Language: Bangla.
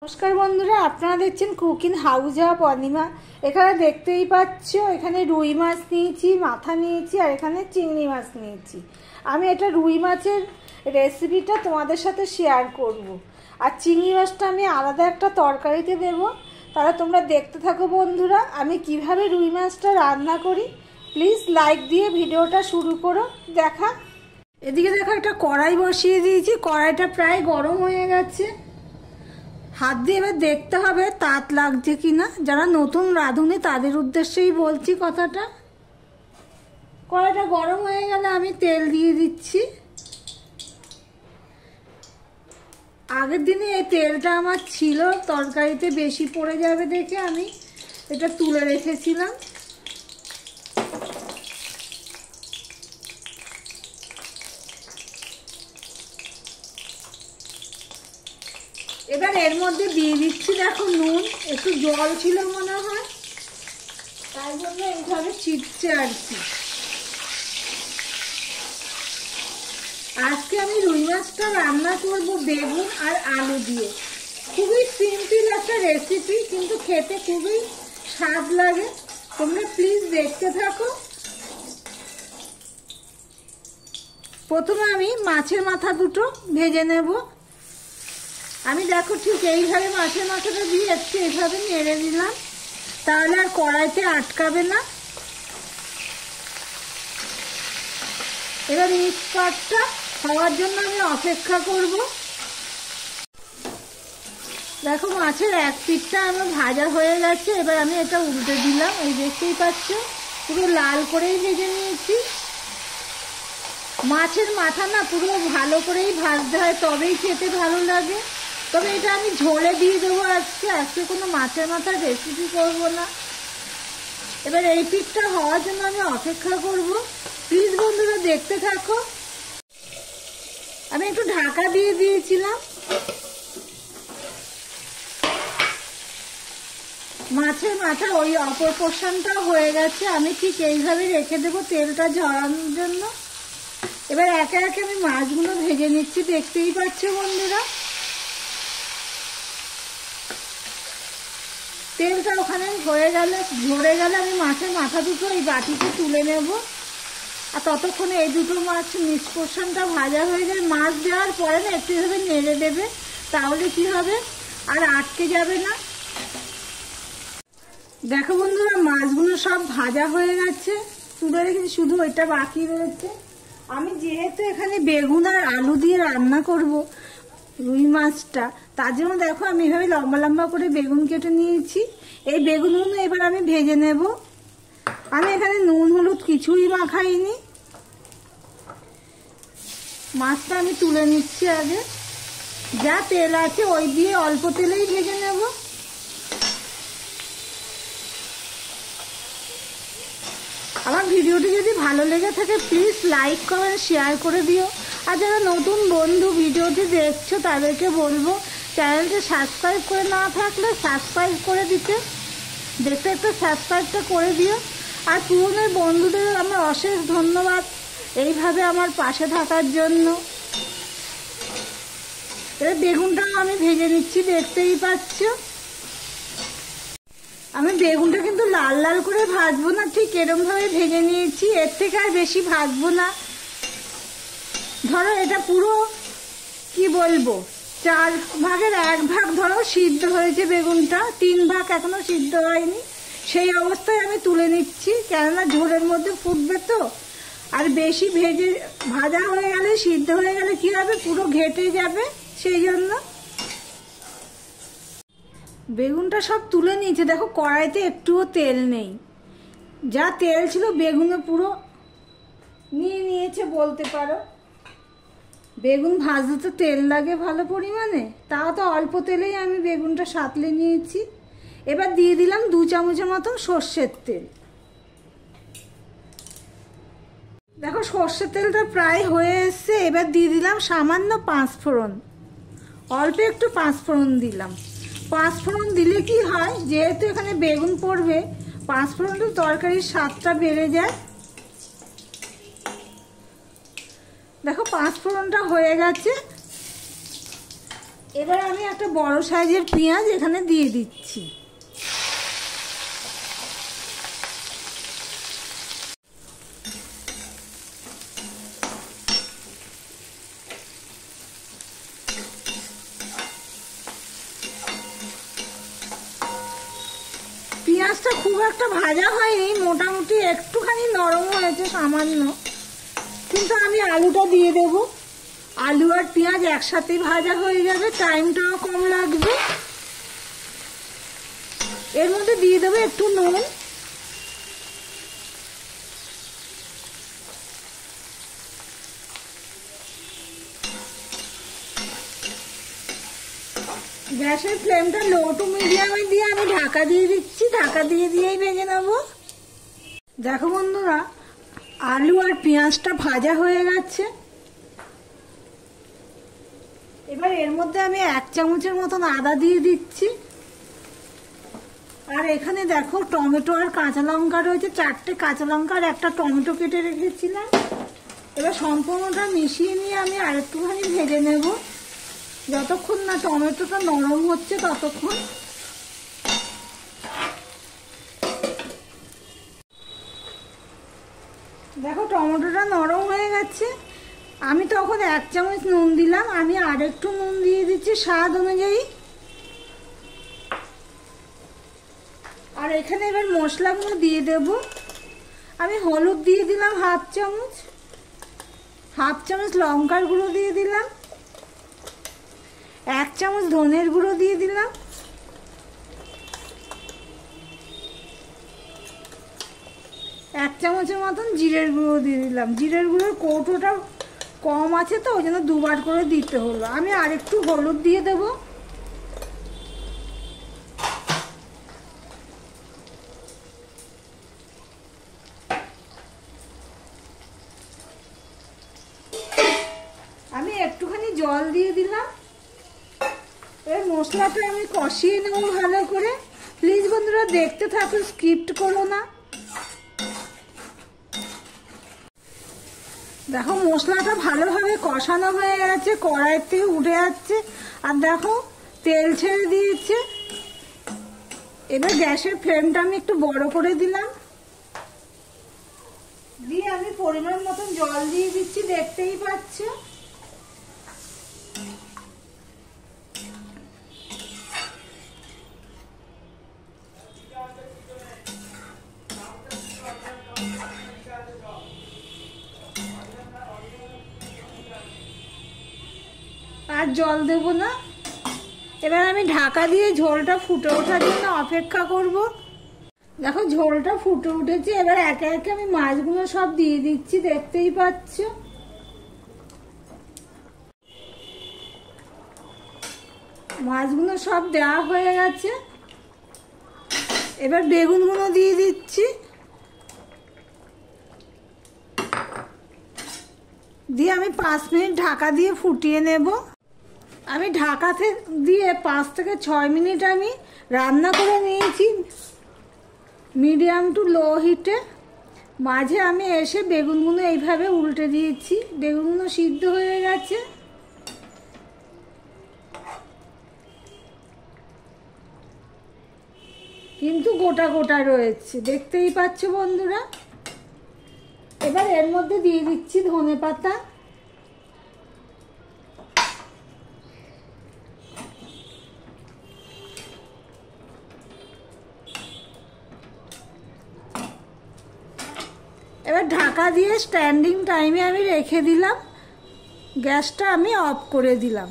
নমস্কার বন্ধুরা, আপনারা দেখছেন কুকিং হাউস অফ অনিমা। এখানে দেখতেই পাচ্ছ, এখানে রুই মাছ নিয়েছি, মাথা নিয়েছি, আর এখানে চিংড়ি মাছ নিয়েছি। আমি এটা রুই মাছের রেসিপিটা তোমাদের সাথে শেয়ার করব, আর চিংড়ি মাছটা আমি আলাদা একটা তরকারিতে দেব। তাহলে তোমরা দেখতে থাকো বন্ধুরা, আমি কিভাবে রুই মাছটা রান্না করি। প্লিজ লাইক দিয়ে ভিডিওটা শুরু করো দেখা। এদিকে দেখো, একটা কড়াই বসিয়ে দিয়েছি, কড়াইটা প্রায় গরম হয়ে গেছে। হাত দিয়ে এবার দেখতে হবে তাত লাগছে কিনা। যারা নতুন রাঁধুনি তাদের উদ্দেশ্যেই বলছি কথাটা। কড়াইটা গরম হয়ে গেলে আমি তেল দিয়ে দিচ্ছি। আগের দিনে এই তেলটা আমার ছিল, তরকারিতে বেশি পড়ে যাবে দেখে আমি এটা তুলে রেখেছিলাম। এবার এর মধ্যে দিয়ে দিচ্ছি, দেখো নুন, একটু জল ছিল মনে হয়, তাই জন্য এইভাবে ছিটছে আর কি। আজকে আমি রুই মাছটা রান্না করব বেগুন আর আলু দিয়ে। খুবই সিম্পল একটা রেসিপি, কিন্তু খেতে খুবই স্বাদ লাগে। তোমরা প্লিজ দেখতে থাকো। প্রথমে আমি মাছের মাথা দুটো ভেজে নেব। আমি দেখো ঠিক এইভাবে মাছের মাথাটা দিয়ে একটু এইভাবে নেড়ে দিলাম, তাহলে আর কড়াইতে আটকাবে না। এবার মিক্স পাটটা হওয়ার জন্য আমি অপেক্ষা করব। দেখো মাছের এক পিঠটা আমার ভাজা হয়ে গেছে। এবার আমি এটা উল্টে দিলাম। এই দেখতেই পাচ্ছ, পুরো লাল করেই ভেজে নিয়েছি। মাছের মাথা না পুরো ভালো করেই ভাজতে হয়, তবেই খেতে ভালো লাগে। তবে এটা আমি ঝোলে দিয়ে দেবো আজকে কোনো মাছের মাথার রেসিপি করব না। এবার এই পিঠটা হওয়ার জন্য আমি অপেক্ষা করব। প্লিজ বন্ধুরা দেখতে থাকো। আমি একটু ঢাকা দিয়ে দিয়েছিলাম। মাছের মাথা ওই অপর পোর্শনটা হয়ে গেছে। আমি ঠিক এইভাবে রেখে দেবো তেলটা ঝরানোর জন্য। এবার একে একে আমি মাছগুলো ভেজে নিচ্ছি, দেখতেই পাচ্ছ বন্ধুরা। তেলটা ওখানে হয়ে গেলে, ঝরে গেলে আমি মাছের মাথা দুটো এই বাটিতে তুলে নেব। আর ততক্ষণে এই দুটো মাছ মিক্স পোর্শনটা ভাজা হয়ে যায়। মাছ দেওয়ার পরে না একটু এভাবে নেড়ে দেবে, তাহলে কি হবে আর আটকে যাবে না। দেখো বন্ধুরা, মাছগুলো সব ভাজা হয়ে গেছে, তুলে রেখেছি, শুধু ওইটা বাকি রয়েছে। আমি যেহেতু এখানে বেগুন আর আলু দিয়ে রান্না করব রুই মাছটা, তার জন্য দেখো আমি এভাবে লম্বা লম্বা করে বেগুন কেটে নিয়েছি। এই বেগুনগুলো এবার আমি ভেজে নেব। আমি এখানে নুন হলুদ কিছুই মাখাইনি। মাছটা আমি তুলে নিচ্ছি আগে। যা তেল আছে ওই দিয়ে অল্প তেলেই ভেজে নেব। আমার ভিডিওটি যদি ভালো লেগে থাকে প্লিজ লাইক কমেন্ট শেয়ার করে দিও। আর যারা নতুন বন্ধু ভিডিওটি দেখছো তাদেরকে বলবো চ্যানেলটি সাবস্ক্রাইব করে না থাকলে সাবস্ক্রাইব করে দিতে, দেখতে একটু সাবস্ক্রাইবটা করে দিও। আর পুরনো বন্ধুদের আমার অশেষ ধন্যবাদ এইভাবে আমার পাশে থাকার জন্য। এবার বেগুনটাও আমি ভেজে নিচ্ছি, দেখতেই পাচ্ছ। আমি বেগুনটা কিন্তু লাল লাল করে ভাজবো না, ঠিক এরকম ভাবে ভেজে নিয়েছি। এর থেকে আর বেশি ভাজবো না। ধরো এটা পুরো কি বলবো 4 ভাগের 1 ভাগ ধরো সিদ্ধ হয়েছে বেগুনটা, 3 ভাগ এখনো সিদ্ধ হয়নি। সেই অবস্থায় আমি তুলে নিচ্ছি, কেননা ঝোলের মধ্যে ফুটবে তো। আর বেশি ভাজা হয়ে গেলে, সিদ্ধ হয়ে গেলে কি হবে, পুরো ঘেটে যাবে, সেই জন্য। বেগুনটা সব তুলে নিয়েছে। দেখো কড়াইতে একটুও তেল নেই, যা তেল ছিল বেগুনে পুরো নিয়ে নিয়েছে বলতে পারো। বেগুন ভাজতে তো তেল লাগে ভালো পরিমাণে, তাও তো অল্প তেলেই আমি বেগুনটা সাঁতলে নিয়েছি। এবার দিয়ে দিলাম 2 চামচের মতন সর্ষের তেল। দেখো সর্ষের তেলটা প্রায় হয়ে এসছে। এবার দিয়ে দিলাম সামান্য 5 ফোড়ন, অল্প একটু 5 ফোড়ন দিলাম। 5 ফোড়ন দিলে কি হয়, যেহেতু এখানে বেগুন পড়বে, 5 ফোড়নটা তরকারির স্বাদটা বেড়ে যায়। দেখো 5 ফোড়নটা হয়ে গেছে। এবার আমি একটা বড় সাইজের পেঁয়াজ এখানে দিয়ে দিচ্ছি। পেঁয়াজটা খুব একটা ভাজা হয়নি, মোটামুটি একটুখানি নরম হয়েছে সামান্য, কিন্তু আমি আলুটা দিয়ে দেব। আলু আর পেঁয়াজ একসাথে ভাজা হয়ে যাবে, টাইমটাও কম লাগবে। এর মধ্যে দিয়ে দেবো একটু নুন, গ্যাসের ফ্লেমটা লো টু মিডিয়ামে দিয়ে আমি ঢাকা দিয়ে দিচ্ছি। ঢাকা দিয়েই ভেজে নেব। দেখো বন্ধুরা, আলু আর পেঁয়াজটা ভাজা হয়ে গেছে। এবার এর মধ্যে আমি 1 চামচের মতন আদা দিয়ে দিচ্ছি। আর এখানে দেখো টমেটো আর কাঁচা লঙ্কা রয়েছে, 4টে কাঁচা লঙ্কা আর একটা টমেটো কেটে রেখেছিলাম। এবার সম্পূর্ণটা মিশিয়ে নিয়ে আমি আরেকটুখানি ভেজে নেব, যতক্ষণ না টমেটোটা নরম হচ্ছে ততক্ষণ। দেখো টমেটোটা নরম হয়ে গেছে। আমি তখন 1 চামচ নুন দিলাম, আমি আরেকটু নুন দিয়ে দিচ্ছি স্বাদ অনুযায়ী। আর এখানে এবার মশলাগুলো দিয়ে দেব। আমি হলুদ দিয়ে দিলাম 1/2 চামচ, 1/2 চামচ লঙ্কার গুঁড়ো দিয়ে দিলাম, 1 চামচ ধনের গুঁড়ো দিয়ে দিলাম, 1 চামচের মতন জিরের গুঁড়ো দিয়ে দিলাম। জিরের গুঁড়োর কৌটোটা কম আছে তো ওই জন্য 2 বার করে দিতে হলো। আমি আরেকটু হলুদ দিয়ে দেব। আমি একটুখানি জল দিয়ে দিলাম। এর মশলাটা আমি কষিয়ে নেব ভালো করে। প্লিজ বন্ধুরা দেখতে থাকো, স্কিপ করো না। দেখো মশলাটা ভালোভাবে কষানো হয়ে গেছে, কড়াইয়ের থেকে উঠে যাচ্ছে আর দেখো তেল ছেড়ে দিয়েছে। এবার গ্যাসের ফ্লেমটা আমি একটু বড় করে দিলাম, দিয়ে আমি পরিমাণ মতন জল দিয়ে দিচ্ছি, দেখতেই পাচ্ছ। আর জল দেব না। এবার আমি ঢাকা দিয়ে ঝোলটা ফুটে ওঠার জন্য অপেক্ষা করব। দেখো ঝোলটা ফুটে উঠেছে। এবার একে একে আমি মাছগুলো সব দিয়ে দিচ্ছি, দেখতেই পাচ্ছ। মাছগুলো সব দেওয়া হয়ে গেছে। এবার বেগুনগুলো দিয়ে দিচ্ছি, দিয়ে আমি 5 মিনিট ঢাকা দিয়ে ফুটিয়ে নেব। আমি ঢাকাতে দিয়ে 5 থেকে 6 মিনিট আমি রান্না করে নিয়েছি মিডিয়াম টু লো হিটে। মাঝে আমি এসে বেগুনগুলো এইভাবে উল্টে দিয়েছি, বেগুনগুলো সিদ্ধ হয়ে গেছে। কিন্তু গোটা গোটা রয়েছে, দেখতেই পাচ্ছ বন্ধুরা। এবার এর মধ্যে দিয়ে দিচ্ছি ধনেপাতা। এবার ঢাকা দিয়ে স্ট্যান্ডিং টাইমে আমি রেখে দিলাম, গ্যাসটা আমি অফ করে দিলাম।